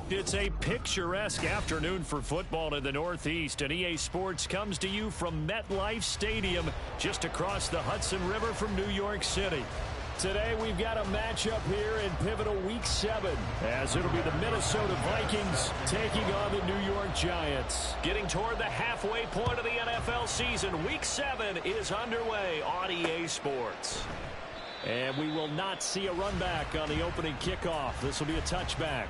It's a picturesque afternoon for football in the Northeast, and EA Sports comes to you from MetLife Stadium, just across the Hudson River from New York City. Today, we've got a matchup here in pivotal Week 7, as it'll be the Minnesota Vikings taking on the New York Giants. Getting toward the halfway point of the NFL season, Week 7 is underway on EA Sports. And we will not see a run back on the opening kickoff. This will be a touchback.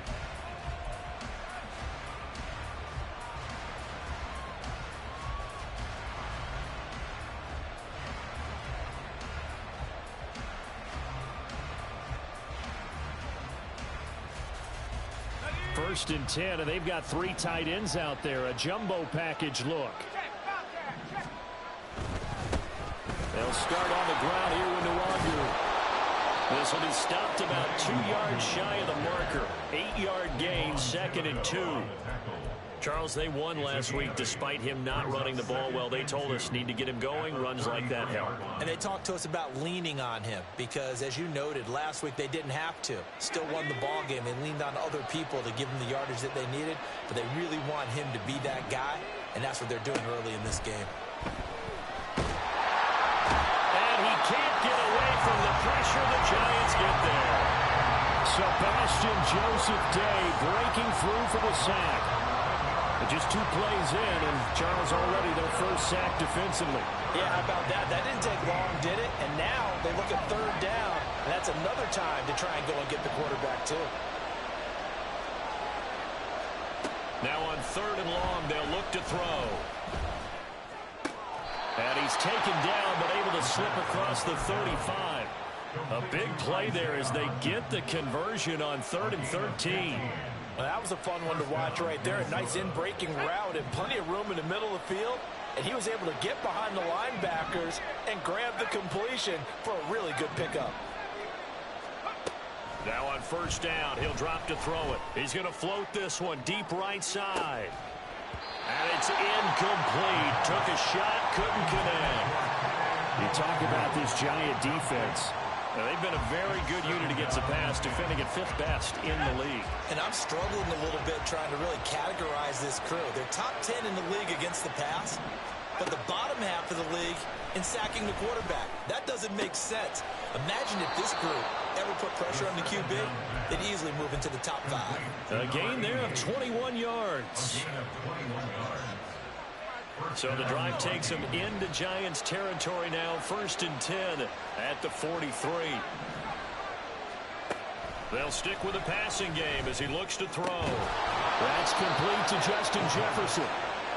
First and 10, and they've got 3 tight ends out there. A jumbo package look. They'll start on the ground here with Nml. This will be stopped about 2 yards shy of the marker. 8-yard gain, 2nd and 2. Charles, they won last week despite him not running the ball well. They told us need to get him going. Runs like that help. And they talked to us about leaning on him because, as you noted, last week they didn't have to. Still won the ball game. They leaned on other people to give them the yardage that they needed, but they really want him to be that guy, and that's what they're doing early in this game. And he can't get away from the pressure. The Giants get there. Sebastian Joseph Day breaking through for the sack. Just 2 plays in, and Charles already their first sack defensively. Yeah, how about that? That didn't take long, did it? And now they look at 3rd down, and that's another time to try and go and get the quarterback, too. Now on 3rd and long, they'll look to throw. And he's taken down, but able to slip across the 35. A big play there as they get the conversion on 3rd and 13. Well, that was a fun one to watch right there. A nice in-breaking route and plenty of room in the middle of the field. And he was able to get behind the linebackers and grab the completion for a really good pickup. Now on 1st down, he'll drop to throw it. He's going to float this one deep right side. And it's incomplete. Took a shot, couldn't connect. You talk about this Giant defense. Now, they've been a very good unit against the pass, defending at 5th best in the league. And I'm struggling a little bit trying to really categorize this crew. They're top 10 in the league against the pass, but the bottom half of the league in sacking the quarterback. That doesn't make sense. Imagine if this group ever put pressure on the QB, they'd easily move into the top 5. A gain there of 21 yards. So the drive takes him into Giants territory now. 1st and 10 at the 43. They'll stick with the passing game as he looks to throw. That's complete to Justin Jefferson.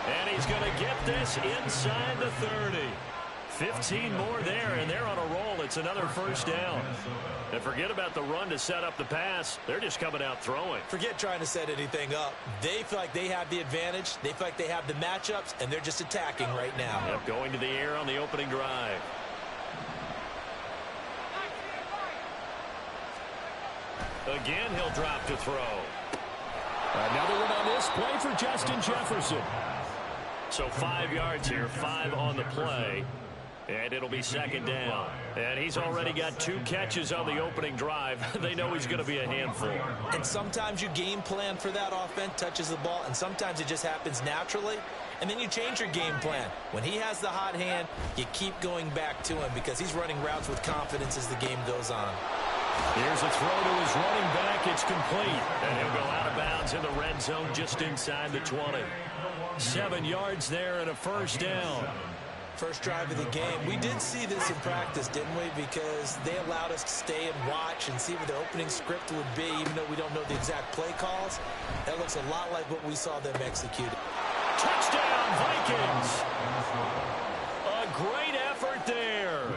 And he's going to get this inside the 30. 15 more there, and they're on a roll. It's another 1st down. And forget about the run to set up the pass. They're just coming out throwing. Forget trying to set anything up. They feel like they have the advantage. They feel like they have the matchups, and they're just attacking right now. Yep, going to the air on the opening drive. Again, he'll drop to throw. Another one on this play for Justin Jefferson. So 5 yards here, 5 on the play. And it'll be 2nd down. And he's already got 2 catches on the opening drive. They know he's going to be a handful. And sometimes you game plan for that offense, touches the ball, and sometimes it just happens naturally. And then you change your game plan. When he has the hot hand, you keep going back to him because he's running routes with confidence as the game goes on. Here's a throw to his running back. It's complete. And he'll go out of bounds in the red zone just inside the 20. 7 yards there and a 1st down. First drive of the game. We did see this in practice, didn't we? Because they allowed us to stay and watch and see what the opening script would be, even though we don't know the exact play calls. That looks a lot like what we saw them execute. Touchdown, Vikings! A great effort there.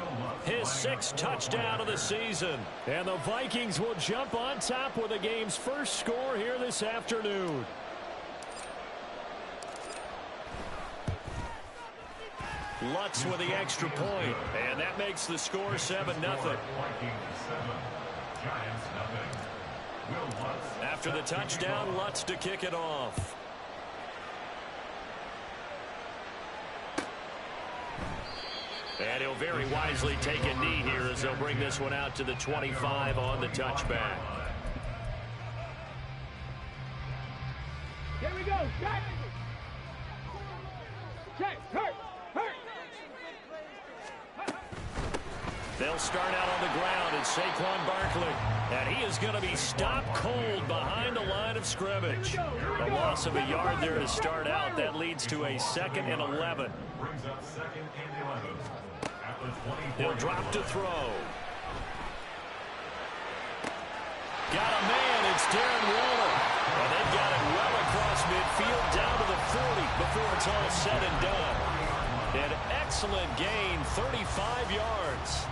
His 6th touchdown of the season. And the Vikings will jump on top with the game's first score here this afternoon. Lutz with the extra point, and that makes the score 7-0. After the touchdown, Lutz to kick it off. And he'll very wisely take a knee here as they'll bring this one out to the 25 on the touchback. They'll start out on the ground. It's Saquon Barkley. And he is going to be stopped cold behind the line of scrimmage. A loss of a yard there to start out. That leads to a 2nd and 11. He'll drop to throw. Got a man. It's Darren Waller. And they've got it well across midfield down to the 40 before it's all said and done. An excellent gain, 35 yards.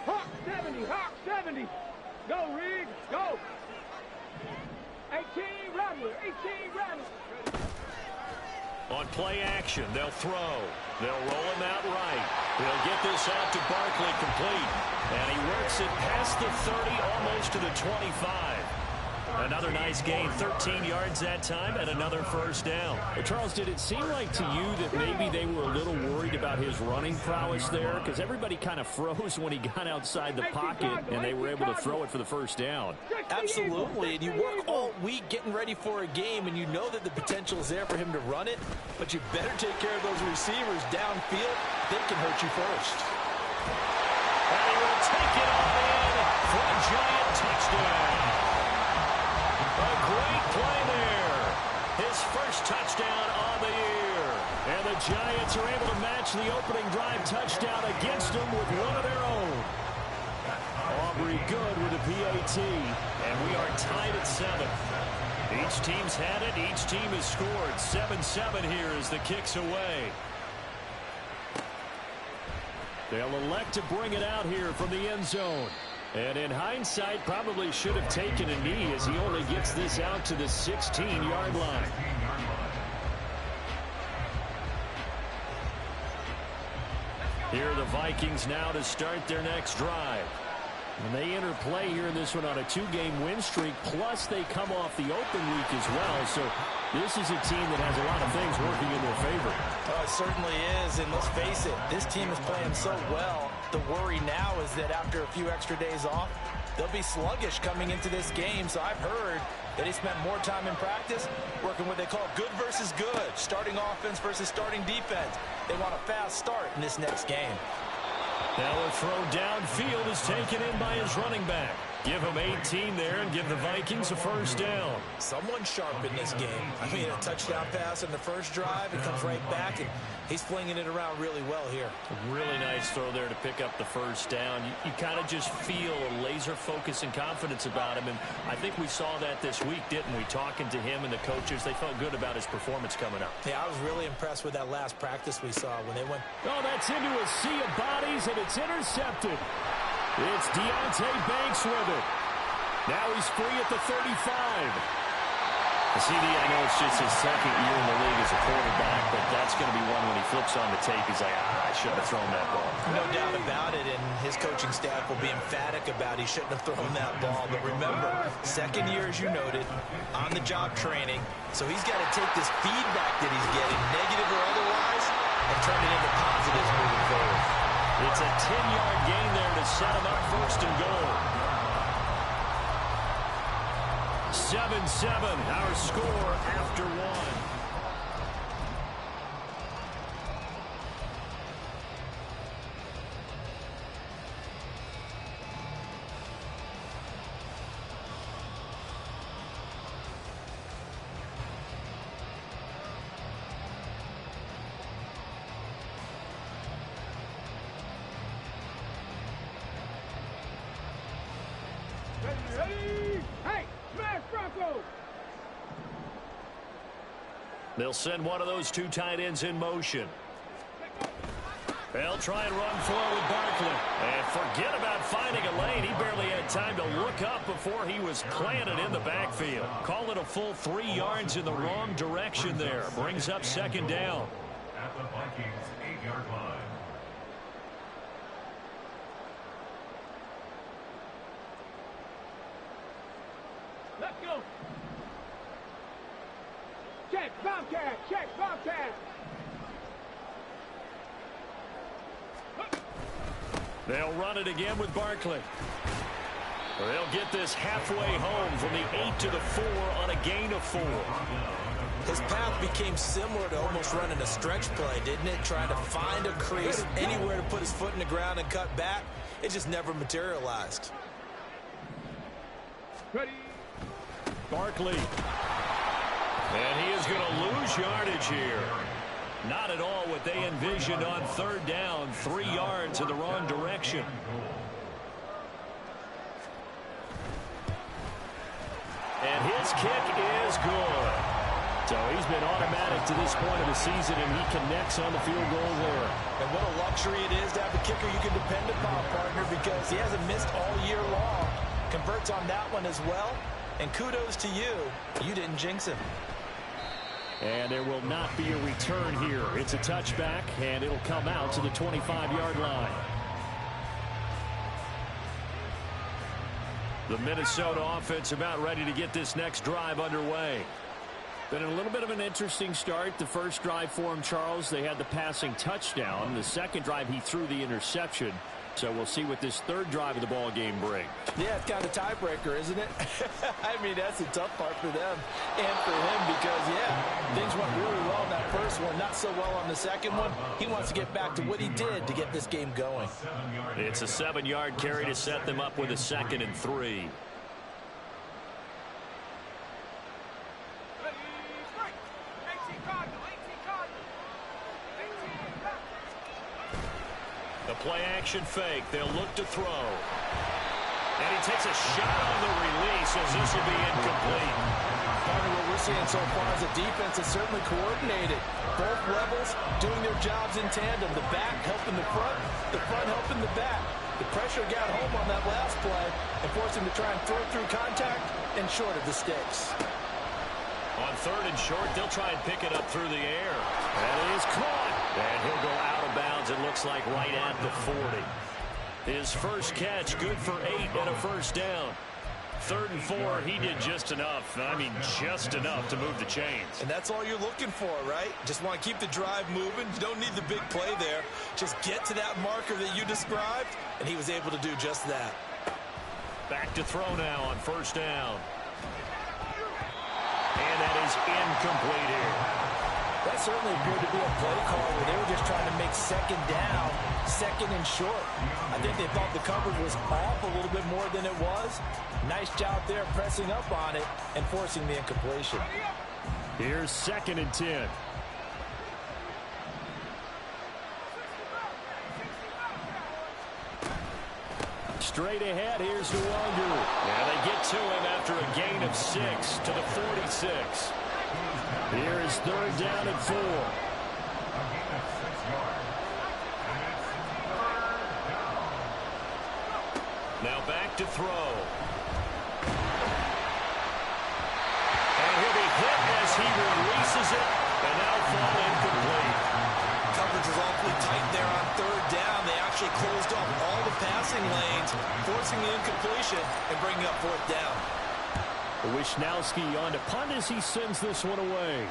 Hawk 70, Hawk 70. Go, Reed, go. 18, Rattler, 18, Rattler. On play action, they'll throw. They'll roll him out right. He'll get this out to Barkley complete. And he works it past the 30, almost to the 25. Another nice gain, 13 yards that time, and another first down. Well, Charles, did it seem like to you that maybe they were a little worried about his running prowess there? Because everybody kind of froze when he got outside the pocket, and they were able to throw it for the first down. Absolutely, and you work all week getting ready for a game, and you know that the potential is there for him to run it, but you better take care of those receivers downfield. They can hurt you first. And he will take it on in for a giant touchdown. A great play there. His first touchdown on the year. And the Giants are able to match the opening drive touchdown against them with one of their own. Aubrey good with a PAT. And we are tied at 7. Each team's had it. Each team has scored. 7-7 here as the kick's away. They'll elect to bring it out here from the end zone. And in hindsight, probably should have taken a knee as he only gets this out to the 16-yard line. Here are the Vikings now to start their next drive. And they enter play here in this one on a 2-game win streak, plus they come off the open week as well. So this is a team that has a lot of things working in their favor. Oh, it certainly is, and let's face it, this team is playing so well. The worry now is that after a few extra days off, they'll be sluggish coming into this game. So I've heard that he spent more time in practice working what they call good versus good, starting offense versus starting defense. They want a fast start in this next game. Now a throw downfield is taken in by his running back. Give him 18 there and give the Vikings a first down. Someone sharp in this game. I mean, a touchdown pass in the first drive. It comes right back, and he's flinging it around really well here. A really nice throw there to pick up the first down. You kind of just feel a laser focus and confidence about him, and I think we saw that this week, didn't we? Talking to him and the coaches, they felt good about his performance coming up. Yeah, I was really impressed with that last practice we saw when they went. Oh, that's into a sea of bodies, and it's intercepted. It's Deontay Banks with it. Now he's free at the 35. CD, I know it's just his second year in the league as a quarterback, but that's going to be one when he flips on the tape. He's like, I shouldn't have thrown that ball. No doubt about it, and his coaching staff will be emphatic about he shouldn't have thrown that ball. But remember, second year, as you noted, on-the-job training. So he's got to take this feedback that he's getting, negative or otherwise, and turn it into positives moving forward. It's a 10-yard gain there to set him up first and goal. 7-7, our score after one. Hey, smash Bronco! They'll send one of those two tight ends in motion. They'll try and run forward with Barkley. And forget about finding a lane. He barely had time to look up before he was planted in the backfield. Call it a full 3 yards in the wrong direction there. Brings up second down. At the Vikings 8-yard line. Let's go! Check, Bobcat! Check, Bobcat! They'll run it again with Barkley. They'll get this halfway home from the 8 to the 4 on a gain of 4. His path became similar to almost running a stretch play, didn't it? Trying to find a crease, anywhere to put his foot in the ground and cut back. It just never materialized. Ready. Barkley. And he is going to lose yardage here. Not at all what they envisioned on third down. 3 yards in the wrong direction. And his kick is good. So he's been automatic to this point of the season, and he connects on the field goal there. And what a luxury it is to have a kicker you can depend upon, partner, because he hasn't missed all year long. Converts on that one as well. And kudos to you. You didn't jinx him. And there will not be a return here. It's a touchback, and it'll come out to the 25-yard line. The Minnesota offense about ready to get this next drive underway. Been a little bit of an interesting start. The first drive for him, Charles, they had the passing touchdown. The second drive, he threw the interception. So we'll see what this third drive of the ball game brings. Yeah, it's kind of a tiebreaker, isn't it? I mean, that's the tough part for them and for him because, yeah, things went really well in that first one, not so well on the second one. He wants to get back to what he did to get this game going. It's a 7-yard carry to set them up with a 2nd and 3. The play-action fake. They'll look to throw. And he takes a shot on the release as this will be incomplete. Part of what we're seeing so far is the defense is certainly coordinated. Both levels doing their jobs in tandem. The back helping the front helping the back. The pressure got home on that last play and forced him to try and throw through contact and short of the sticks. On 3rd and short, they'll try and pick it up through the air. And it is caught. And he'll go out of bounds, it looks like, right at the 40. His first catch, good for 8 and a first down. 3rd and 4, he did just enough. I mean, just enough to move the chains. And that's all you're looking for, right? Just want to keep the drive moving. You don't need the big play there. Just get to that marker that you described, and he was able to do just that. Back to throw now on 1st down. And that is incomplete here. That certainly appeared to be a play call where they were just trying to make 2nd down, 2nd and short. I think they thought the coverage was off a little bit more than it was. Nice job there pressing up on it and forcing the incompletion. Here's 2nd and 10. Straight ahead, here's Nwonger. Yeah, they get to him after a gain of 6 to the 46. Here is 3rd down and 4. Now back to throw. And he'll be hit as he releases it, and that'll fall incomplete. Coverage was awfully tight there on 3rd down. They actually closed off all the passing lanes, forcing the incompletion and bringing up 4th down. Wisnowski on to punt as he sends this one away.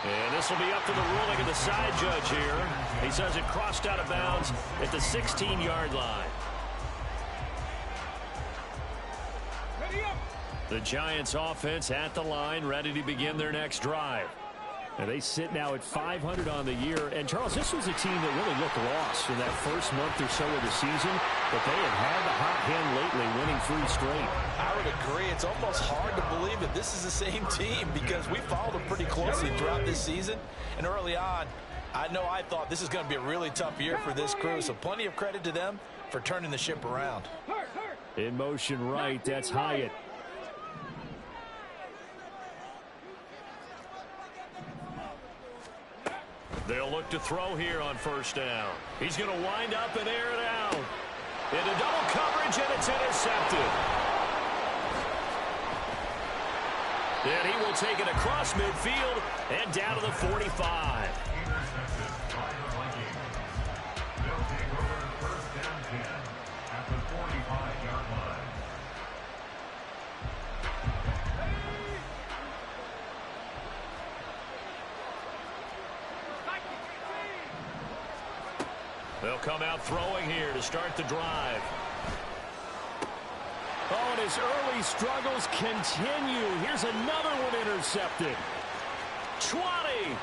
And this will be up to the ruling of the side judge here. He says it crossed out of bounds at the 16-yard line. The Giants offense at the line, ready to begin their next drive. And they sit now at 500 on the year. And, Charles, this was a team that really looked lost in that first month or so of the season. But they have had the hot hand lately, winning 3 straight. I would agree. It's almost hard to believe that this is the same team because we followed them pretty closely throughout this season. And early on, I thought this is going to be a really tough year for this crew. So plenty of credit to them for turning the ship around. In motion right, that's Hyatt. They'll look to throw here on 1st down. He's going to wind up and air it out. Into double coverage, and it's intercepted. And he will take it across midfield and down to the 45. They'll take over 1st down 10 at the 45-yard line. They'll come out throwing here to start the drive. Oh, and his early struggles continue. Here's another one intercepted. 20, 5,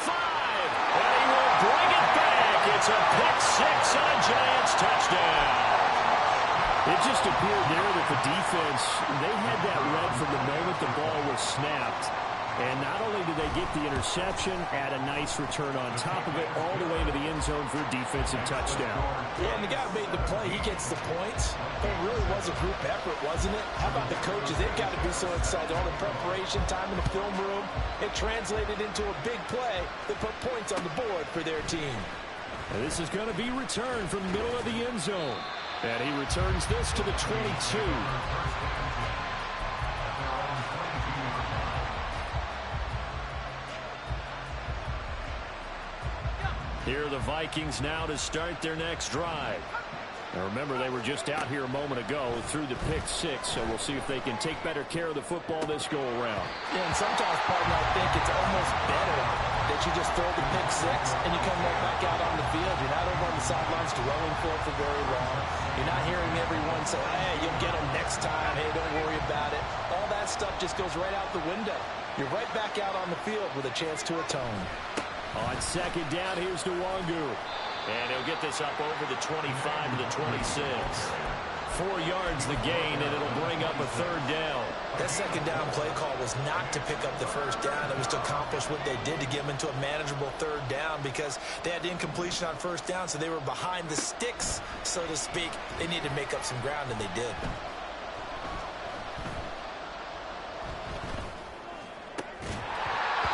and he will bring it back. It's a pick six on a Giants touchdown. It just appeared there that the defense, they had that read from the moment the ball was snapped. And not only did they get the interception, add a nice return on top of it, all the way to the end zone for a defensive touchdown. Yeah, and the guy who made the play, he gets the points. But it really was a group effort, wasn't it? How about the coaches? They've got to be so excited. All the preparation, time in the film room, it translated into a big play that put points on the board for their team. And this is going to be returned from the middle of the end zone. And he returns this to the 22. Here are the Vikings now to start their next drive. Now remember, they were just out here a moment ago through the pick six, so we'll see if they can take better care of the football this go-around. Yeah, and sometimes, partner, I think it's almost better that you just throw the pick six and you come right back out on the field. You're not over on the sidelines dwelling for it for very long. You're not hearing everyone say, hey, you'll get them next time. Hey, don't worry about it. All that stuff just goes right out the window. You're right back out on the field with a chance to atone. On second down, here's Nwangu. And he'll get this up over the 25 to the 26. 4 yards the gain, and it'll bring up a third down. That second down play call was not to pick up the first down. It was to accomplish what they did to get them into a manageable third down because they had incompletion on first down, so they were behind the sticks, so to speak. They needed to make up some ground, and they did.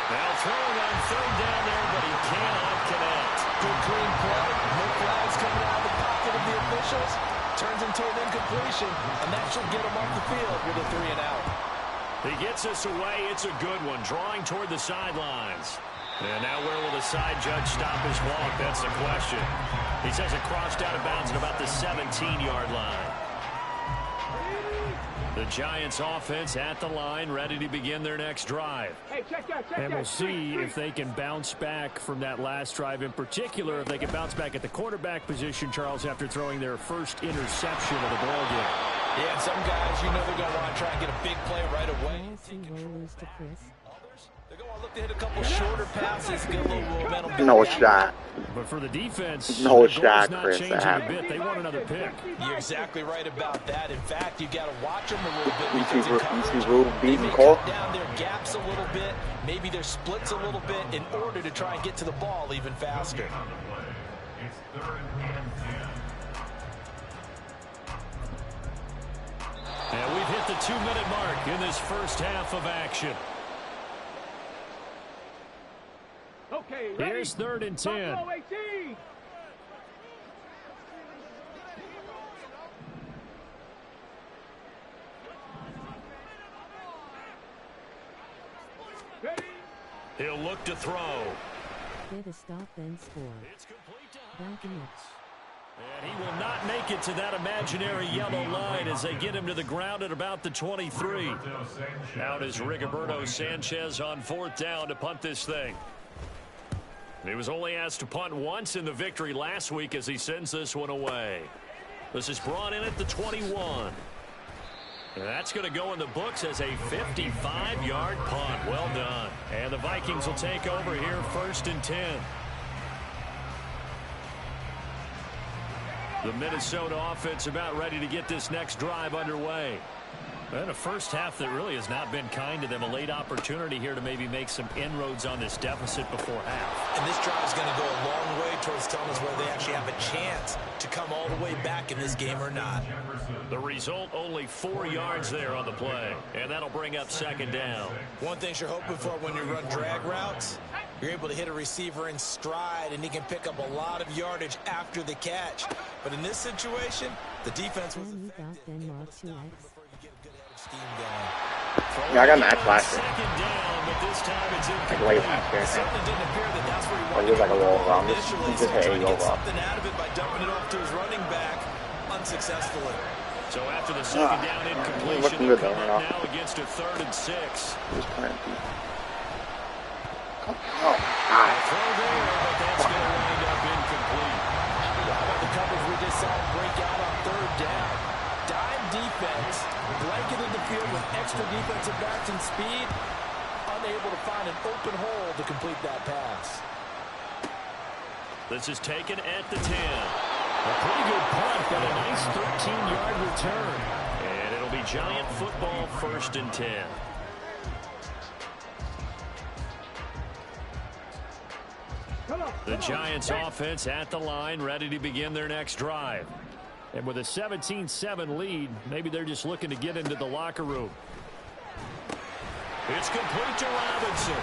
Now throwing on third down there, but he cannot connect. Good clean play. No flags coming out of the pocket of the officials. Turns into an incompletion, and that should get him off the field with a 3 and out. He gets us away. It's a good one, drawing toward the sidelines. And now where will the side judge stop his walk? That's the question. He says it crossed out of bounds at about the 17-yard line. The Giants offense at the line, ready to begin their next drive. Hey, check that. And we'll see if they can bounce back from that last drive, in particular, if they can bounce back at the quarterback position, Charles, after throwing their first interception of the ball game. Yeah, and some guys, you know they're going to want to try and get a big play right away. They're going to look to hit a couple shorter passes, get a little momentum. No shot. But for the defense, no the shot, not Chris. changing a bit. They want another pick. You're exactly right about that. In fact, you got to watch them a little bit. You see Rube beating Cole? Cut down their gaps a little bit, maybe their splits a little bit in order to try and get to the ball even faster. It's 3rd and 10. And we've hit the 2-minute mark in this first half of action. Okay, ready? Here's 3rd and 10. Buffalo 18. Ready? He'll look to throw. Get a stop and score. It's complete to Backing it. And he will not make it to that imaginary yellow line as they get him to the ground at about the 23. Out is Rigoberto Sanchez on 4th down to punt this thing. He was only asked to punt once in the victory last week as he sends this one away. This is brought in at the 21. And that's going to go in the books as a 55-yard punt. Well done. And the Vikings will take over here 1st and 10. The Minnesota offense about ready to get this next drive underway. And a first half that really has not been kind to them. A late opportunity here to maybe make some inroads on this deficit before half. And this drive is going to go a long way towards telling us whether they actually have a chance to come all the way back in this game or not. The result, only 4 yards there on the play. And that'll bring up 2nd down. One thing you're hoping for when you run drag routes, you're able to hit a receiver in stride, and he can pick up a lot of yardage after the catch. But in this situation, the defense was effective. Yeah, I got Matt last year. Like way last year. It was like a little wrong. He just hit 80 overall. Something out of it by dumping it off to his running back unsuccessfully. So after the 2nd down incompletion, they're coming now against a 3rd and 6. He was playing deep. Oh, A throw there, but that's going to wind up incomplete. saw him break out on third down. Dime defense, blanketed the field with extra defensive backs and speed, unable to find an open hole to complete that pass. This is taken at the 10. A pretty good punt, but a nice 13-yard return. And it'll be Giant football, 1st and 10. The Giants offense at the line, ready to begin their next drive. And with a 17-7 lead, maybe they're just looking to get into the locker room. It's complete to Robinson.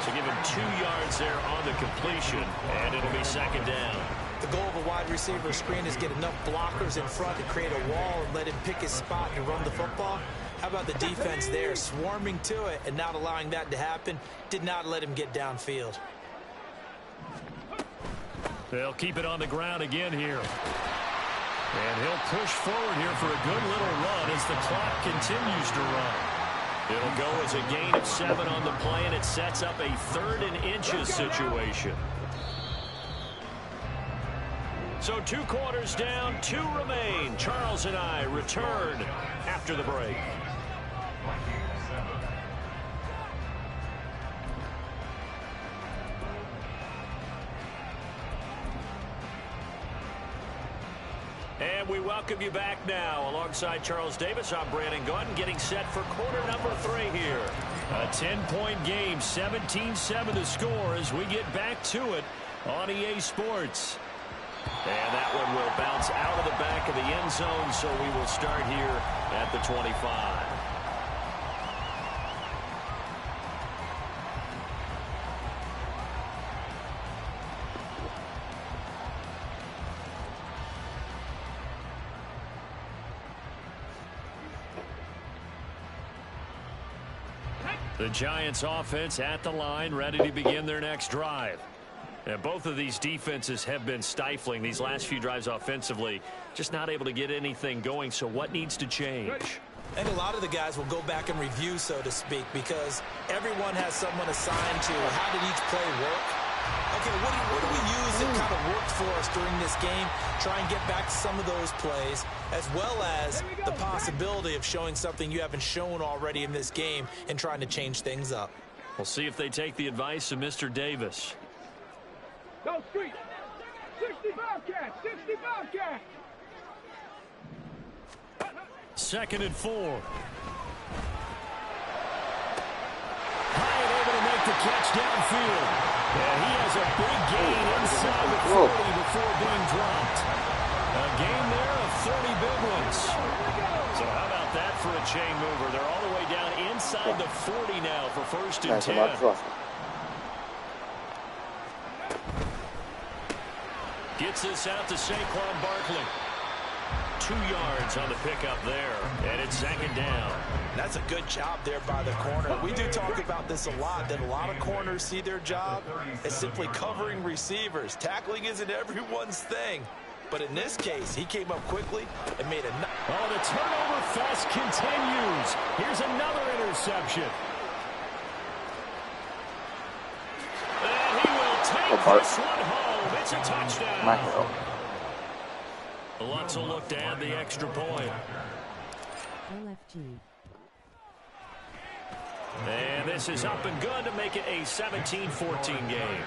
So give him 2 yards there on the completion, and it'll be 2nd down. The goal of a wide receiver screen is get enough blockers in front to create a wall and let him pick his spot and run the football. How about the defense there, swarming to it and not allowing that to happen? Did not let him get downfield. They'll keep it on the ground again here. And he'll push forward here for a good little run as the clock continues to run. It'll go as a gain of 7 on the play, and it sets up a 3rd and inches situation. So 2 quarters down, 2 remain. Charles and I return after the break. And we welcome you back now. Alongside Charles Davis, I'm Brandon Gordon, getting set for quarter number 3 here. A 10-point game, 17-7 to score as we get back to it on EA Sports. And that one will bounce out of the back of the end zone, so we will start here at the 25. The Giants offense at the line, ready to begin their next drive. And both of these defenses have been stifling these last few drives offensively. Just not able to get anything going, so what needs to change? I think a lot of the guys will go back and review, so to speak, because everyone has someone assigned to how did each play work. Okay, what do we use that kind of worked for us during this game? Try and get back to some of those plays, as well as the possibility of showing something you haven't shown already in this game and trying to change things up. We'll see if they take the advice of Mr. Davis. Go street. 65 cat. 65 cat. 2nd and 4. Hyatt able to make the catch downfield. And he has a big gain inside the 40 before being dropped. A gain there of 30 big ones. So how about that for a chain mover? They're all the way down inside the 40 now for 1st and 10. Gets this out to Saquon Barkley. 2 yards on the pickup there, and it's 2nd down. That's a good job there by the corner. We do talk about this a lot, that a lot of corners see their job as simply covering receivers. Tackling isn't everyone's thing. But in this case, he came up quickly and made a... Oh, the turnover fest continues. Here's another interception. And he will take this one home. It's a touchdown. Lutz will look to add the extra point. LFG. And this is up and good to make it a 17-14 game.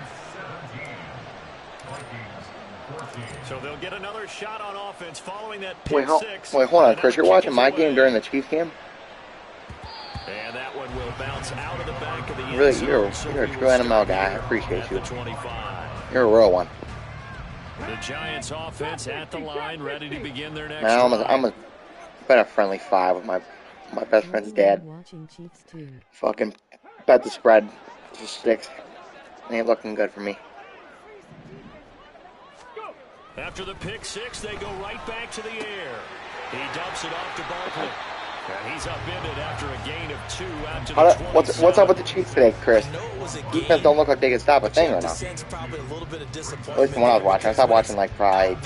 So they'll get another shot on offense following that pick six. Wait, hold on, Chris. You're watching my game during the Chiefs game? And that one will bounce out of the back of the end Really, zone. you're a true NML guy. I appreciate you. You're a real one. The Giants offense at the line, ready to begin their next I'm been a friendly 5 with my best friend's dad. Fucking bet the spread to 6. Ain't looking good for me. After the pick 6, they go right back to the air. He dumps it off to Barkley. And he's upended after a gain of 2 out to the 27. What's up with the Chiefs today, Chris? Defense don't look like they can stop a thing right now. At least from what I was watching. I stopped watching like probably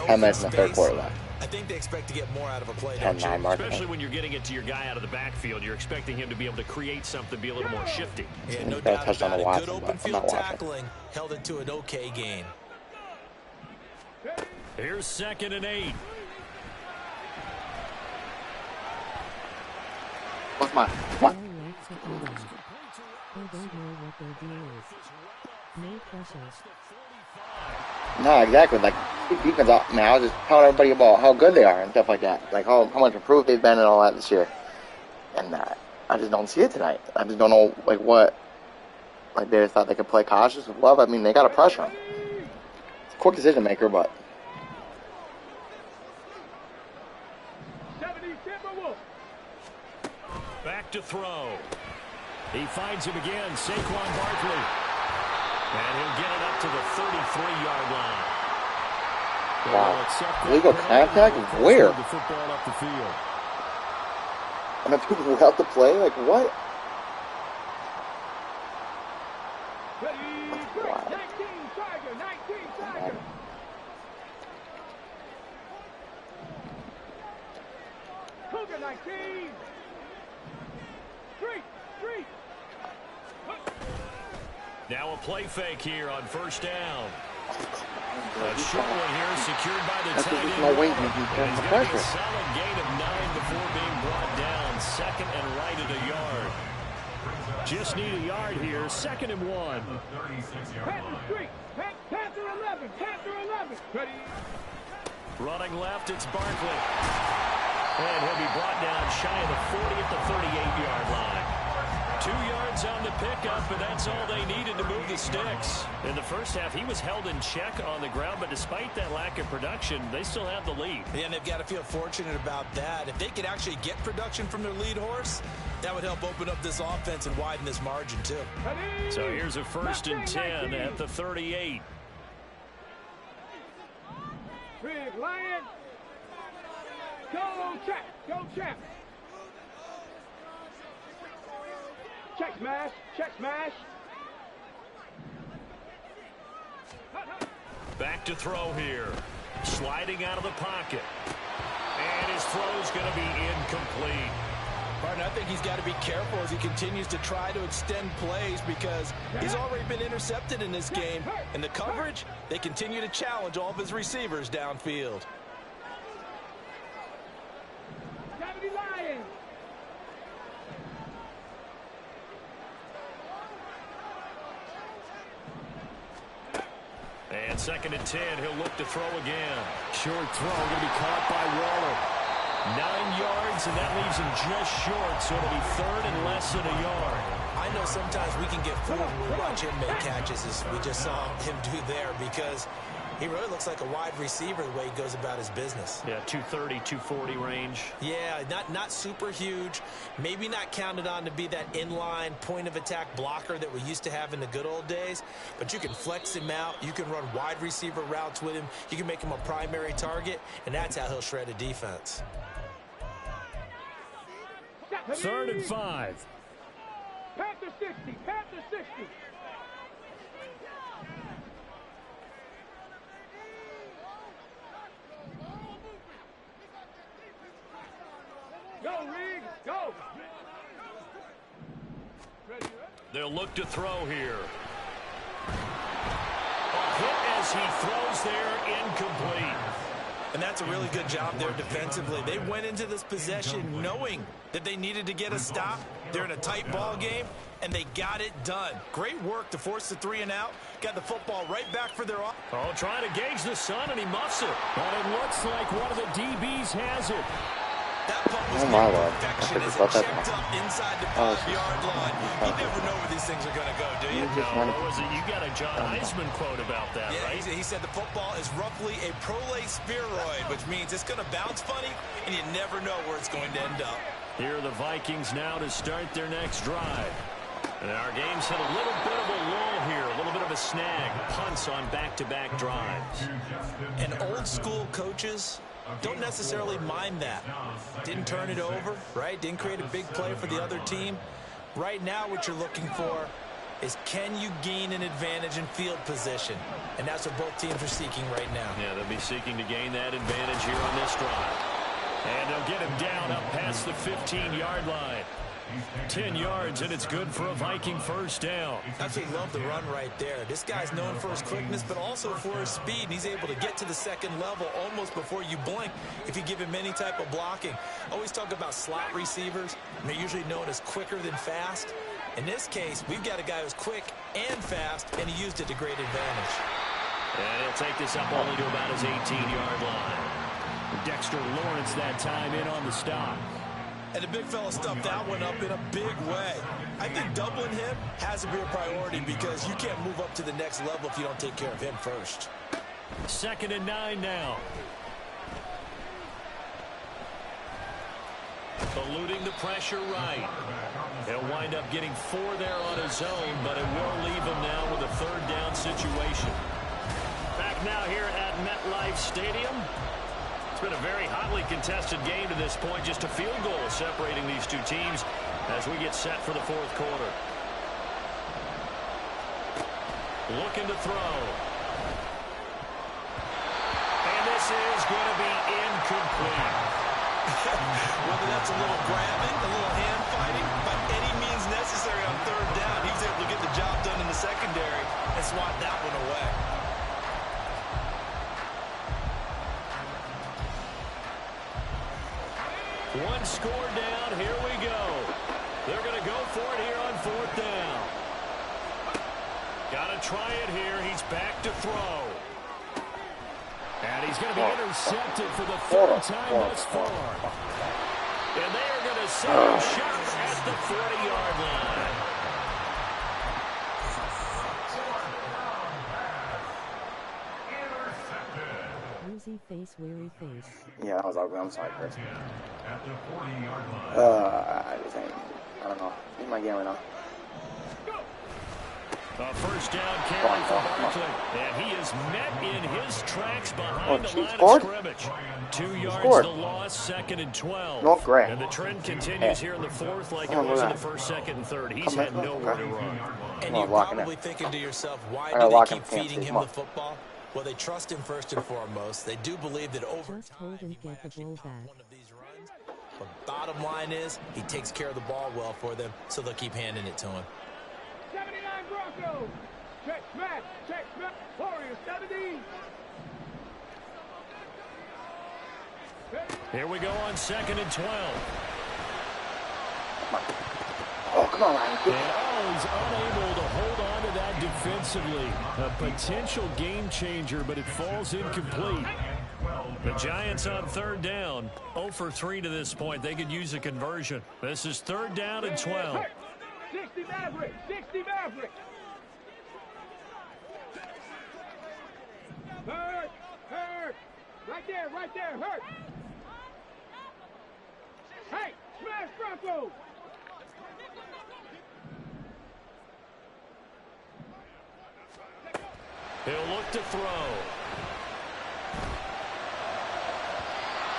10 minutes in the third quarter left. I think they expect to get more out of a play. 10-9 mark. Especially when you're getting it to your guy out of the backfield. You're expecting him to be able to create something, be a little more shifty. Yeah, no doubt about it. Good open field tackling held it to an okay gain. Here's 2nd and 8. What's my... They don't know what their deal is. No pressure. No, exactly. Like, defense, man, I was just telling everybody about how good they are and stuff like that. Like, how much improved they've been and all that this year. And I just don't see it tonight. I just don't know, like, what. Like, they just thought they could play cautious with Love. I mean, they got to pressure him. It's a quick decision maker, but. Back to throw. He finds him again, Saquon Barkley. And he'll get it up to the 33-yard line. Wow. Legal contact? Where? The football up the field. And then people without the play? Like, what? Wow. 19 Tiger. Cougar 19. Street. Now a play fake here on 1st down. A short one here secured by the tight end. No weight making He's going to get pressure. a solid gain of 9 before being brought down. 2nd and right at a yard. Just need a yard here. 2nd and 1. Panther Street. Panther 11. Ready. Running left, it's Barkley. And he'll be brought down shy of the 40 at the 38-yard line. 2 yards on the pickup, and that's all they needed to move the sticks. In the first half, he was held in check on the ground, but despite that lack of production, they still have the lead. Yeah, and they've got to feel fortunate about that. If they could actually get production from their lead horse, that would help open up this offense and widen this margin, too. So here's a 1st and 10 at the 38. Big Lion. Go Champ. Check smash. Back to throw here. Sliding out of the pocket. And his throw's going to be incomplete. Partner, I think he's got to be careful as he continues to try to extend plays because he's already been intercepted in this game. And the coverage, they continue to challenge all of his receivers downfield. 70 Lions. And 2nd and 10, he'll look to throw again. Short throw, going to be caught by Waller. 9 yards, and that leaves him just short, so it'll be 3rd and less than a yard. I know sometimes we can get fooled when we watch him make catches, as we just saw him do there, because he really looks like a wide receiver the way he goes about his business. Yeah, 230, 240 range. Yeah, not super huge. Maybe not counted on to be that inline point-of-attack blocker that we used to have in the good old days. But you can flex him out. You can run wide receiver routes with him. You can make him a primary target, and that's how he'll shred a defense. 3rd and 5. Panther 60. Go, Reed, go. They'll look to throw here. A hit as he throws there, incomplete. And that's a really good job there defensively. They went into this possession knowing that they needed to get a stop. They're in a tight ball game, and they got it done. Great work to force the 3 and out. Got the football right back for their... Oh, trying to gauge the sun, and he muffs it. But it looks like one of the DBs has it. That punt was perfection as it checked up inside the 5-yard line. You never know where these things are going to go, do you? No, what was it? You got a John Heisman quote about that, yeah, right? He said the football is roughly a prolate spheroid, which means it's going to bounce funny, and you never know where it's going to end up. Here are the Vikings now to start their next drive. And our game's had a little bit of a lull here, a little bit of a snag. Punts on back-to-back drives. And old-school coaches don't necessarily mind that. Didn't turn it over, right? Didn't create a big play for the other team. Right now what you're looking for is, can you gain an advantage in field position? And that's what both teams are seeking right now. Yeah, they'll be seeking to gain that advantage here on this drive. And they'll get him down up past the 15-yard line. 10 yards, and it's good for a Viking first down. Absolutely love the run right there. This guy's known for his quickness, but also for his speed. And he's able to get to the second level almost before you blink if you give him any type of blocking. Always talk about slot receivers. And they're usually known as quicker than fast. In this case, we've got a guy who's quick and fast, and he used it to great advantage. And he'll take this up only to about his 18-yard line. Dexter Lawrence that time in on the stop. And the big fella stuffed that one up in a big way. I think doubling him has to be a priority because you can't move up to the next level if you don't take care of him first. 2nd and 9 now. Eluding the pressure right. He'll wind up getting 4 there on his own, but it will leave him now with a 3rd down situation. Back now here at MetLife Stadium. It's been a very hotly contested game to this point. Just a field goal separating these two teams as we get set for the 4th quarter. Looking to throw. And this is going to be incomplete. Whether that's a little grabbing, a little hand fighting, by any means necessary on 3rd down, he was able to get the job done in the secondary and swat that one away. One score down. Here we go. They're going to go for it here on 4th down. Got to try it here. He's back to throw. And he's going to be intercepted for the 3rd time thus far. And they are going to set him shot at the 40-yard line. Woozy face, weary face. Yeah, that was ugly. I'm sorry, Chris. At the 40-yard line. I don't know. He's my game right now. A 1st down carry for Barkley. And he is met in his tracks behind the line of scrimmage. 2 yards the loss, 2nd and 12. No, great. And the trend continues here in the 4th like it was in the 1st, 2nd, and 3rd. He's had nowhere to run. And you're probably thinking to yourself, why do they keep feeding him the football? Well, they trust him first and foremost. They do believe that over Just hold and get the ball back. one of these runs. But bottom line is, he takes care of the ball well for them, so they'll keep handing it to him. 79 Broncos. Check smash. Check smash. Warriors 70. Here we go on 2nd and 12. Oh, come on, Ryan. And he's unable to hold on to that defensively. A potential game changer, but it falls incomplete. The Giants on 3rd down. 0 for 3 to this point. They could use a conversion. This is 3rd down and 12. 60 Maverick. 60 Maverick. Hurt. Hurt. Right there. Right there. Hurt. Hey, smash Broncos. He'll look to throw.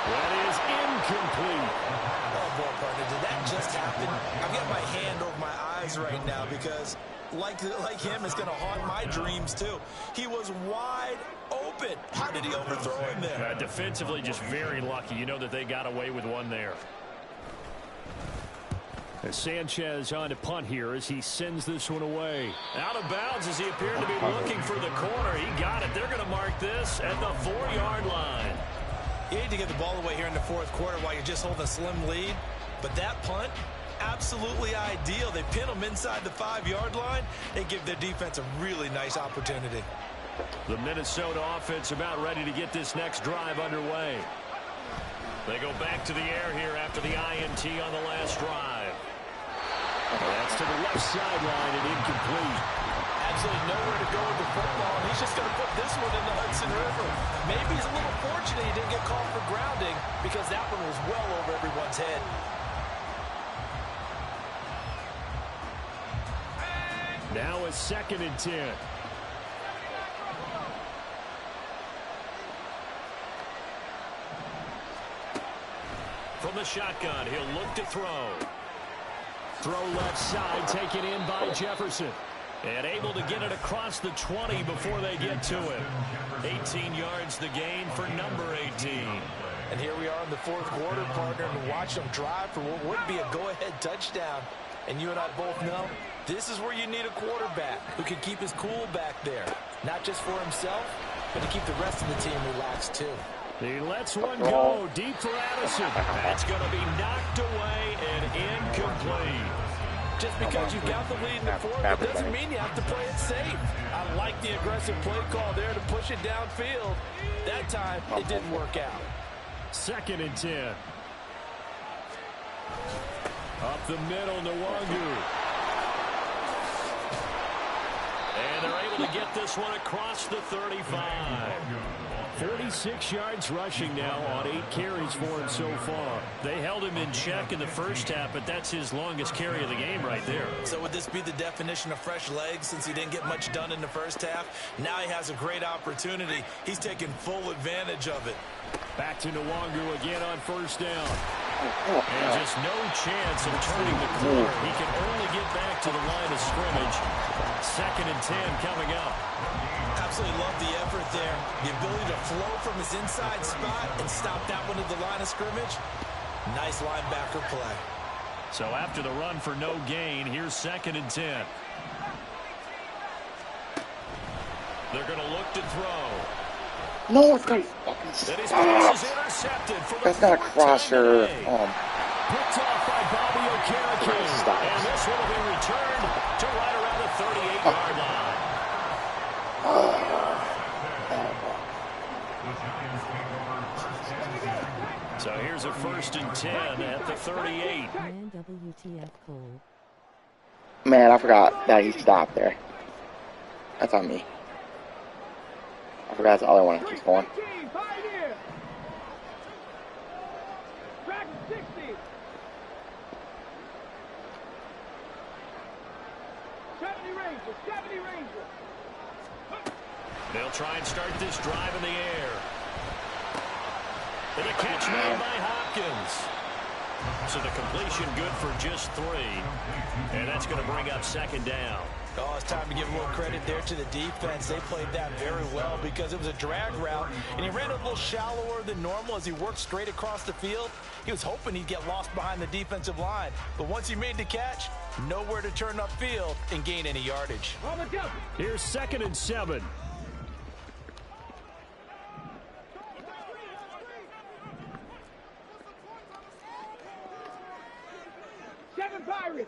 That is incomplete. Oh, boy, partner, did that just happen? I've got my hand over my eyes right now because, like him, it's going to haunt my dreams, too. He was wide open. How did he overthrow him there? Defensively, just very lucky. You know that they got away with one there. As Sanchez on to punt here as he sends this one away. Out of bounds as he appeared to be looking for the corner. He got it. They're going to mark this at the 4-yard line. You need to get the ball away here in the 4th quarter while you're just holding a slim lead. But that punt, absolutely ideal. They pin them inside the 5-yard line and give their defense a really nice opportunity. The Minnesota offense about ready to get this next drive underway. They go back to the air here after the INT on the last drive. That's to the left sideline and incomplete. Absolutely nowhere to go with the football, and he's just going to put this one in the Hudson River. Maybe he's a little fortunate he didn't get called for grounding because that one was well over everyone's head. Now a 2nd and 10. From the shotgun, he'll look to throw. Throw left side, taken in by Jefferson. And able to get it across the 20 before they get to it. 18 yards the gain for number 18. And here we are in the fourth quarter, partner, and watch them drive for what would be a go-ahead touchdown. And you and I both know this is where you need a quarterback who can keep his cool back there. Not just for himself, but to keep the rest of the team relaxed too. He lets one go deep for Addison. That's going to be knocked away and incomplete. Just because you've got the lead in the fourth, it doesn't mean you have to play it safe. I like the aggressive play call there to push it downfield. That time, it didn't work out. 2nd and 10. Up the middle, Nwangu. And they're able to get this one across the 35. 46 yards rushing now on 8 carries for him so far. They held him in check in the first half, but that's his longest carry of the game right there. So would this be the definition of fresh legs since he didn't get much done in the first half? Now he has a great opportunity. He's taking full advantage of it. Back to Nwangu again on 1st down. And just no chance of turning the corner. He can only get back to the line of scrimmage. 2nd and 10 coming up. Absolutely love the effort there. The ability to flow from his inside spot and stop that one at the line of scrimmage. Nice linebacker play. So after the run for no gain, here's 2nd and 10. They're going to look to throw. No, it's going to fucking stop. That's not a crosser. Picked off by Bobby Okereke. And this will be returned to right around the 38-yard line. So here's a 1st and 10 at the 38. Man, WTF Cole. Man, I forgot that he stopped there. That's on me. I forgot that's the other one. Keep going. They'll try and start this drive in the air. And a catch made by Hopkins. So the completion good for just 3. And that's going to bring up 2nd down. Oh, it's time to give a little credit there to the defense. They played that very well because it was a drag route, and he ran a little shallower than normal as he worked straight across the field. He was hoping he'd get lost behind the defensive line. But once he made the catch, nowhere to turn upfield and gain any yardage. Here's 2nd and 7.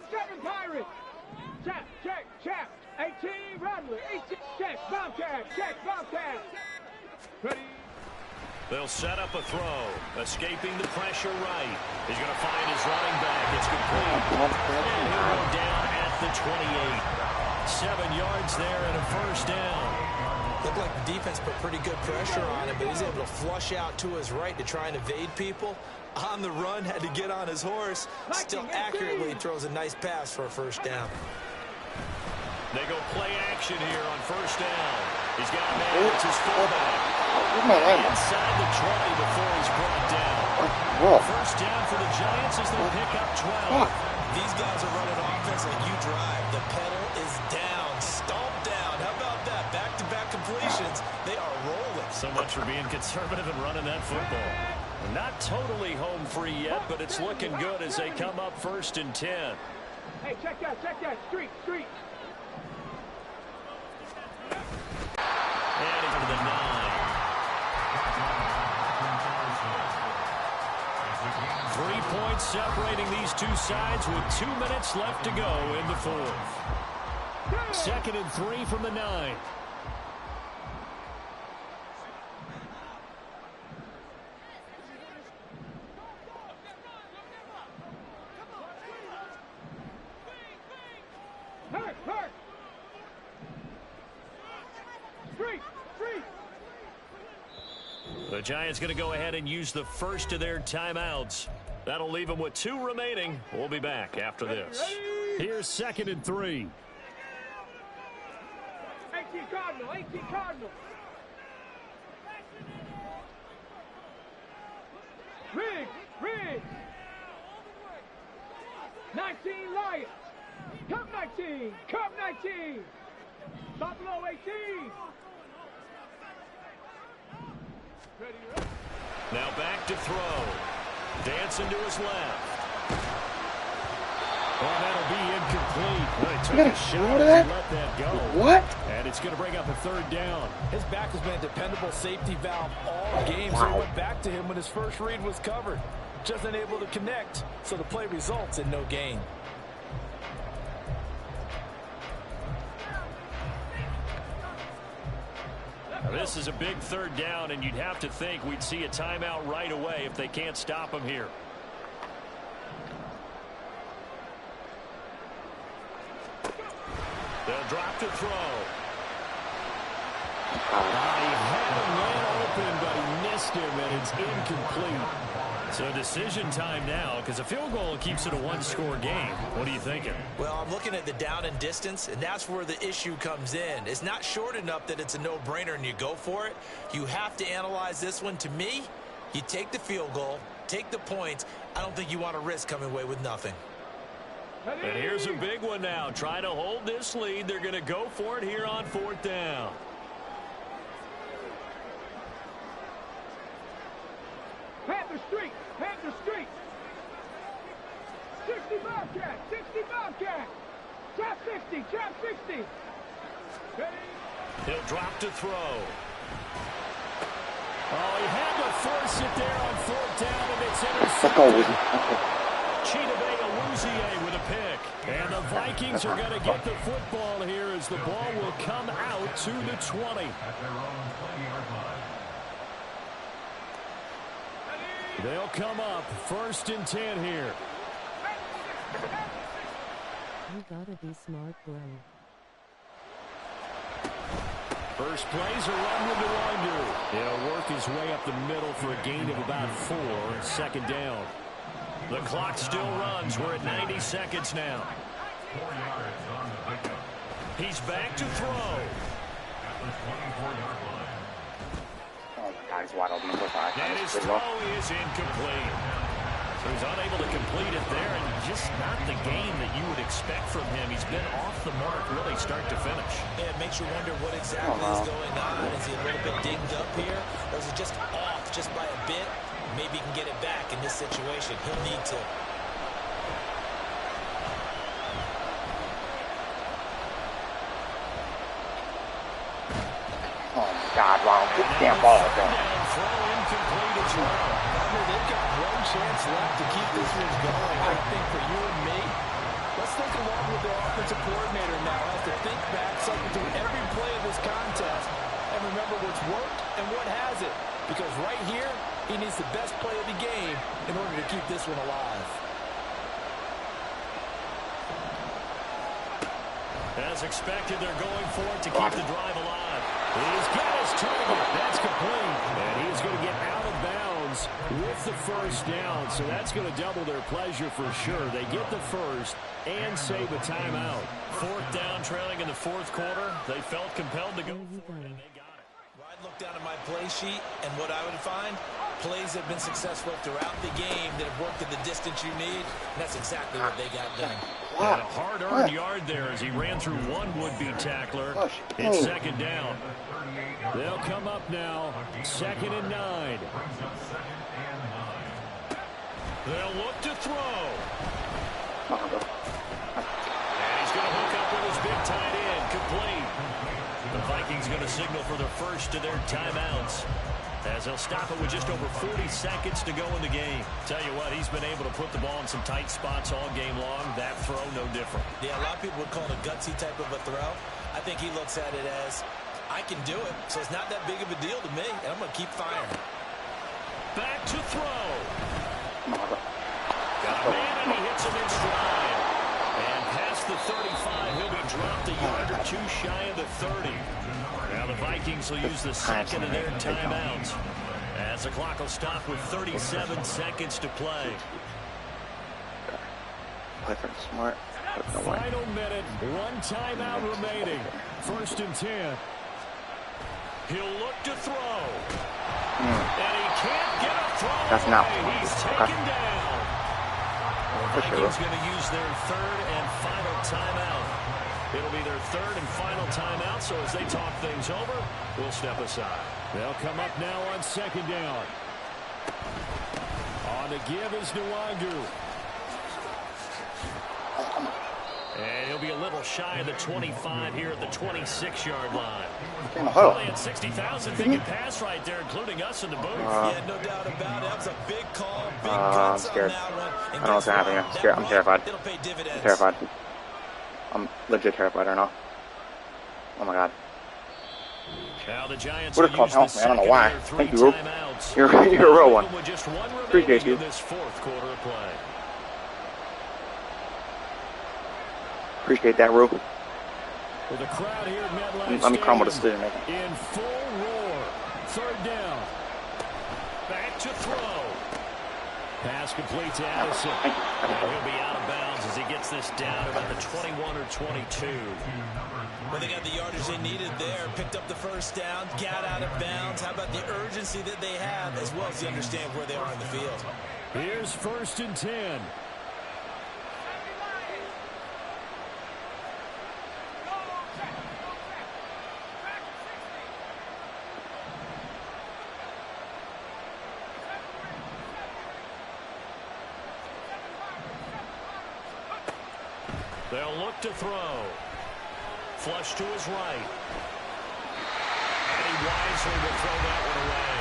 Seven Pirates. Check. 18, Rattler. 18, check, Bobcat. Ready. They'll set up a throw. Escaping the pressure right. He's going to find his running back. It's complete. And he'll go down at the 28. 7 yards there and a 1st down. Looked like the defense put pretty good pressure on him, but he's able to flush out to his right to try and evade people. On the run, had to get on his horse. Still accurately throws a nice pass for a 1st down. They go play action here on 1st down. He's got a man. It's his fullback. Inside the 20 before he's brought down. 1st down for the Giants as they pick up 12. These guys are running offense like you drive. The pedal is down. Stomp down. How about that? Back-to-back completions. They are rolling. So much for being conservative and running that football. Not totally home free yet, but it's looking good as they come up 1st and 10. Hey, check that. Street. And into the 9. 3 points separating these two sides with 2 minutes left to go in the 4th. 2nd and 3 from the 9. The Giants going to go ahead and use the first of their timeouts. That'll leave them with 2 remaining. We'll be back after this. Here's 2nd and 3. 18 Cardinal. Rig. 19 Lions. Cup 19. Buffalo 18. Ready. Now back to throw. Dancing to his left. Well, that'll be incomplete. Well, he took a shot as he let that go. What? And it's going to bring up a third down. His back has been a dependable safety valve all game, so he went back to him when his first read was covered. Just unable to connect, so the play results in no gain. Now, this is a big third down, and you'd have to think we'd see a timeout right away if they can't stop him here. They'll drop to throw. He had him man open, but he missed him, and it's incomplete. So decision time now, because a field goal keeps it a one-score game. What are you thinking? Well, I'm looking at the down and distance, and that's where the issue comes in. It's not short enough that it's a no-brainer and you go for it. You have to analyze this one. To me, you take the field goal, take the points. I don't think you want to risk coming away with nothing. And here's a big one now. Trying to hold this lead. They're going to go for it here on fourth down. Panther Street! Panther Street! 60 Bobcat! 60 Bobcat! Trap 60! Trap 60! He'll drop to throw. Oh, he had to force it there on fourth down, and it's intercepted. Chidobe with a pick. And the Vikings are going to get the football here as the ball will come out to the 20. They'll come up 1st and 10 here. You gotta be smart, bro. First plays a run with the winder. He'll work his way up the middle for a gain of about 4. 2nd down. The clock still runs. We're at 90 seconds now. He's back to throw. Oh my God, he's wide open. And his throw is incomplete. So he's unable to complete it there, and just not the game that you would expect from him. He's been off the mark really start to finish. Yeah, it makes you wonder what exactly is going on. Is he a little bit dinged up here, or is it just off just by a bit? Maybe he can get it back in this situation. He'll need to. Oh my God, Ronald, get the damn ball out there. Throw incomplete as well. They've got one chance left to keep this one going. I think for you and me, let's think along with the offensive coordinator now. Has to think back, cycle through every play of this contest, and remember what's worked and what hasn't. Because right here, he needs the best play of the game in order to keep this one alive. As expected, they're going for it to keep the drive alive. He's got his target. That's complete. And he's going to get out of bounds with the first down. So that's going to double their pleasure for sure. They get the first and save a timeout. 4th down, trailing in the 4th quarter. They felt compelled to go for it, and they got it. I'd look down at my play sheet, and what I would find, plays have been successful throughout the game that have worked at the distance you need, and that's exactly what they got done. And a hard-earned yard there as he ran through one would-be tackler. It's 2nd down. They'll come up now, 2nd and 9. They'll look to throw. And he's going to hook up with his big tight end, complete. The Vikings going to signal for the first of their timeouts, as they'll stop it with just over 40 seconds to go in the game. Tell you what, he's been able to put the ball in some tight spots all game long. That throw, no different. Yeah, a lot of people would call it a gutsy type of a throw. I think he looks at it as, I can do it, so it's not that big of a deal to me, and I'm going to keep firing. Back to throw. Got a man, and he hits him in stride. And past the 35, he'll be dropped a yard or two shy of the 30. Now the Vikings will use the second of their timeouts, as the clock will stop with 37 seconds to play. Play for smart. Final minute, 1 timeout remaining. 1st and 10. He'll look to throw. And he can't get a throw. That's not. He's taken down. The For Vikings sure. going to use their 3rd and final timeout. It'll be their 3rd and final timeout, so as they talk things over, we'll step aside. They'll come up now on 2nd down. On the give is Nwangu. And he'll be a little shy of the 25 here at the 26-yard line. Only at 60,000 they can pass right there, including us in the booth. Yeah, no doubt about it. That was a big call, big cuts on that one. I don't know what's happening. I'm scared. I'm terrified. It'll pay dividends. I'm terrified. I'm legit terrified right now. Oh my god. Now the Giants What a call help me. I don't know why. Thank you, Ru. You're a real one. Appreciate you. This fourth quarter of play. Appreciate that, Ru. With the crowd here at MetLife Let me crumble the Stadium decision making. in full roar. Third down. Back to throw. Pass complete to Addison. And he'll be out of bounds as he gets this down about the 21 or 22. Well, they got the yardage they needed there. Picked up the first down. Got out of bounds. How about the urgency that they have as well as they understand where they are in the field. Here's 1st and 10. They'll look to throw. Flush to his right. And he wisely will throw that one away.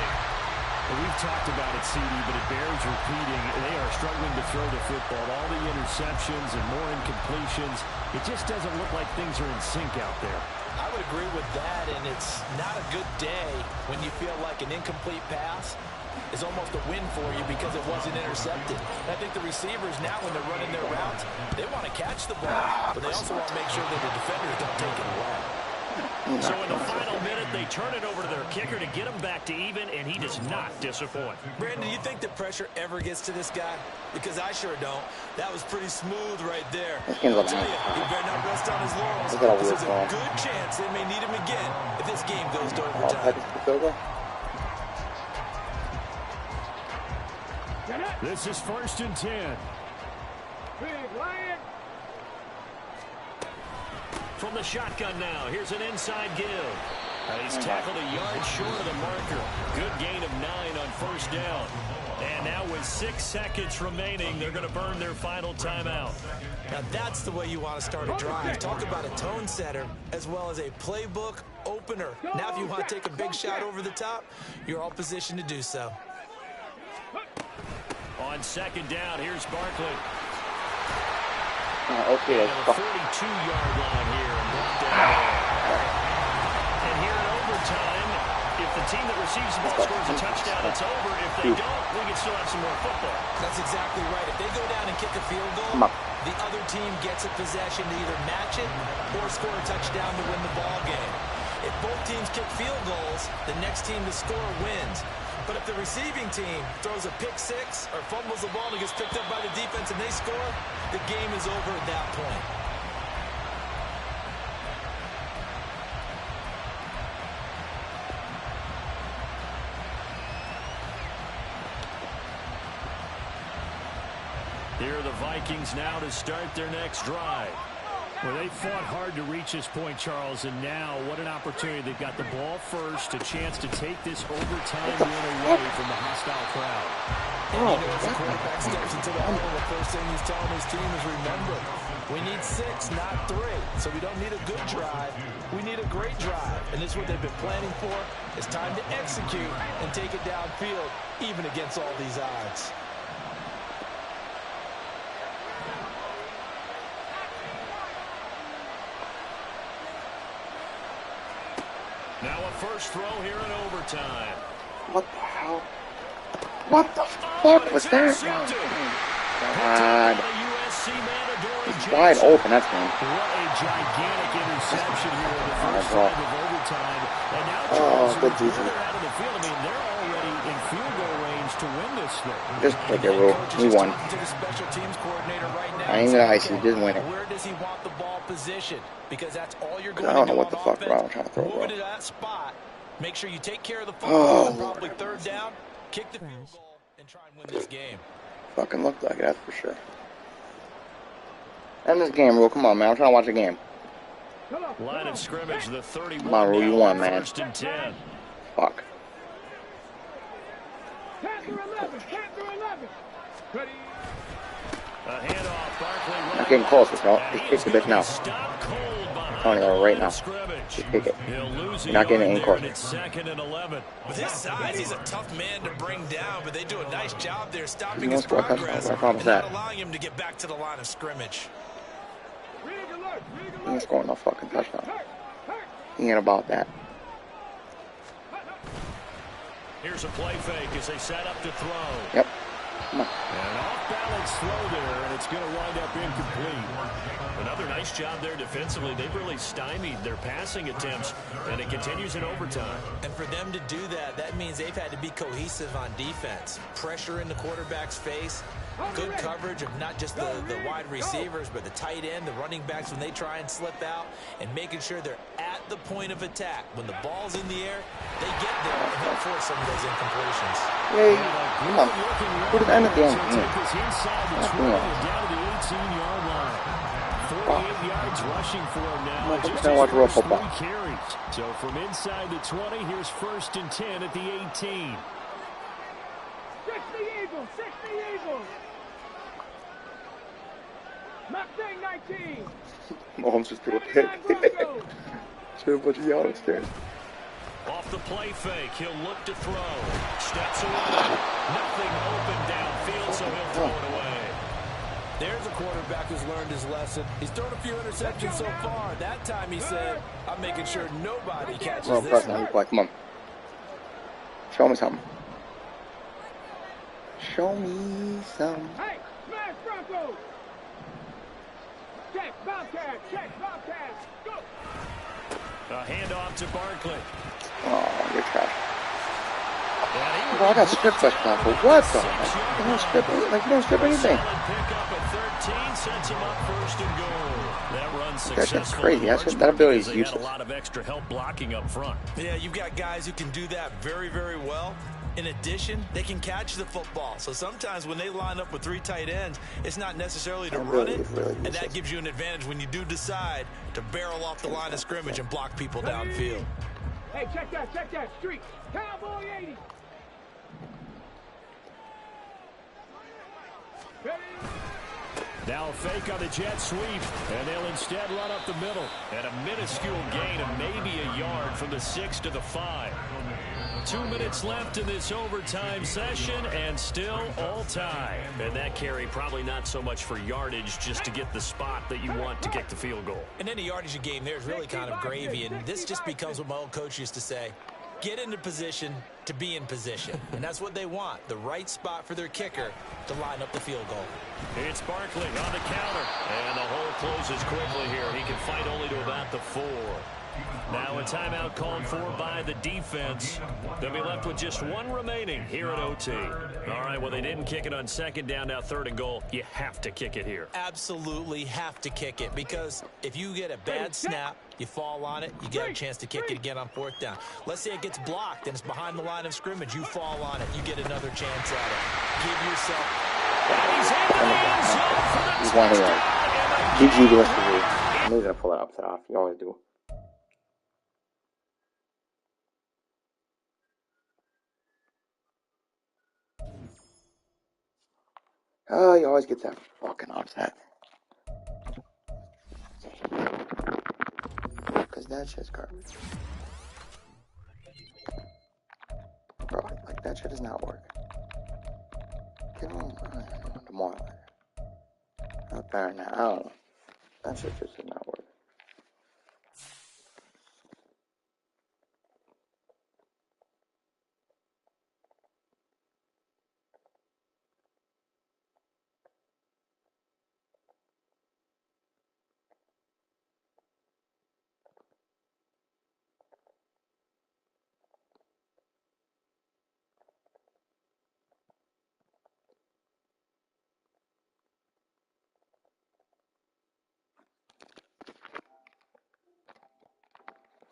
Well, we've talked about it, CD, but it bears repeating. They are struggling to throw the football. All the interceptions and more incompletions. It just doesn't look like things are in sync out there. I would agree with that, and it's not a good day when you feel like an incomplete pass is almost a win for you because it wasn't intercepted. And I think the receivers now, when they're running their routes, they want to catch the ball, but they also want to make sure that the defenders don't take it away. So in the final minute, they turn it over to their kicker to get him back to even, and he does not disappoint. Brandon, do you think the pressure ever gets to this guy? Because I sure don't. That was pretty smooth right there. I'll tell you, he better not rest on his laurels. This is a good chance they may need him again if this game goes to overtime. This is 1st and 10. Big Lion. From the shotgun now, here's an inside give. He's tackled a yard short of the marker. Good gain of 9 on 1st down. And now with 6 seconds remaining, they're going to burn their final timeout. Now that's the way you want to start a drive. Talk about a tone setter as well as a playbook opener. Now if you want to take a big shot over the top, you're all positioned to do so. On 2nd down, here's Barkley. Okay, the 42-yard line here and brought down. And here in overtime, if the team that receives the ball scores a touchdown, it's over. If they don't, we can still have some more football. That's exactly right. If they go down and kick a field goal, the other team gets a possession to either match it or score a touchdown to win the ball game. If both teams kick field goals, the next team to score wins. But if the receiving team throws a pick six or fumbles the ball and gets picked up by the defense and they score, the game is over at that point. Here are the Vikings now to start their next drive. Well, they fought hard to reach this point, Charles, and now what an opportunity. They've got the ball first, a chance to take this overtime win away from the hostile crowd. And you know, as the quarterback steps into the huddle, the first thing he's telling his team is, remember, we need 6, not 3. So we don't need a good drive. We need a great drive. And this is what they've been planning for. It's time to execute and take it downfield, even against all these odds. Now a first throw here in overtime. What the hell? What the fuck was that? God. He's wide open, that's him. What a gigantic interception here in the first drive of overtime. And now Charles, good defense. out of the field. I mean, they're already in field goal range to win this thing. Just take it, Rule. We won. I ain't gonna ice you, just win it. Where does he want the ball positioned? Because that's all you're going I to don't do know what the fuck, offense. bro. I'm trying to throw, bro. Move it to that spot. Make sure you take care of the football and probably third down. Kick the field goal and try and win this game. Fucking looked like it, that's for sure. End this game, Rule. Come on, man. I'm trying to watch a game. Line of scrimmage, the 31. Come on, Rule. You won, man. 1st and 10. Fuck. A handoff, Barkley Not getting closer, bro. Just kick the bitch now. stopped cold behind Telling you right the now. scrimmage. Just kick it. He'll lose You're not getting any there, closer. and it's 2nd and 11. With his size, he's a tough man to bring down, but they do a nice job there stopping He his won't score a touchdown. progress What problem and is not that? allowing him to get back to the line of scrimmage. He ain't scoring no fucking touchdown. He ain't about that. Here's a play fake as they set up to throw. Yep. Come on. An off-balance throw there, and it's going to wind up incomplete. Another nice job there defensively. They've really stymied their passing attempts, and it continues in overtime. And for them to do that, that means they've had to be cohesive on defense. Pressure in the quarterback's face, good coverage of not just the wide receivers, but the tight end, the running backs when they try and slip out, and making sure they're at the point of attack. When the ball's in the air, they get there and help force some of those incompletions. Yay. Come on. Put it in at the end. Take this inside the 20 and down to the 18-yard line. 48 yards rushing for him now. Just I watch real his football. 3 carries. So from inside the 20, here's 1st and 10 at the 18. 60 Eagles, 60 Eagles. Mustang 19. Mahomes just threw a pick. Should have put you out upstairs. Off the play fake, he'll look to throw. Steps away. Nothing open downfield, so he'll throw it away. There's a quarterback who's learned his lesson. He's thrown a few interceptions so far. That time he said, I'm making sure nobody catches Bro, this press one. now. Come on. Show me something. Show me some. Hey, smash Broncos. Check, Bobcat, go. A handoff to Barkley. Oh, you're trash. And he Bro, I got stripped last time. For what, though? You don't strip anything. Like, you don't strip anything. solid pickup at 13 sets him up 1st and goal. That runs That shit's successful. crazy. That ability is They had a useless. lot of extra help blocking up front. Yeah, you've got guys who can do that very, very well. In addition, they can catch the football. So sometimes when they line up with 3 tight ends, it's not necessarily to run it. And that gives you an advantage when you do decide to barrel off the line of scrimmage and block people downfield. Hey, check that street. Cowboy 80. Now a fake on the jet sweep, and they'll instead run up the middle. And a minuscule gain of maybe a yard from the 6 to the 5. 2 minutes left in this overtime session, and still all tie. And that carry probably not so much for yardage, just to get the spot that you want to kick the field goal. And any yardage you gain there is really kind of gravy, and this just becomes what my old coach used to say. Get into position to be in position. And that's what they want, the right spot for their kicker to line up the field goal. It's Barkley on the counter, and the hole closes quickly here. He can fight only to about the 4. Now a timeout called for by the defense. They'll be left with just 1 remaining here at OT. All right, well, they didn't kick it on 2nd down, now 3rd and goal. You have to kick it here. Absolutely have to kick it, because if you get a bad snap, you fall on it, you get a chance to kick it again on 4th down. Let's say it gets blocked and it's behind the line of scrimmage. You fall on it, you get another chance at it. Give yourself... And he's into the end zone for the He's one touchdown. GG the rest of the week. I'm going to pull that upset off. You always do. Oh, you always get that fucking upset. Because that shit's garbage. Bro, like, that shit does not work. Give him tomorrow. Not there now. I don't know. That shit just does not work.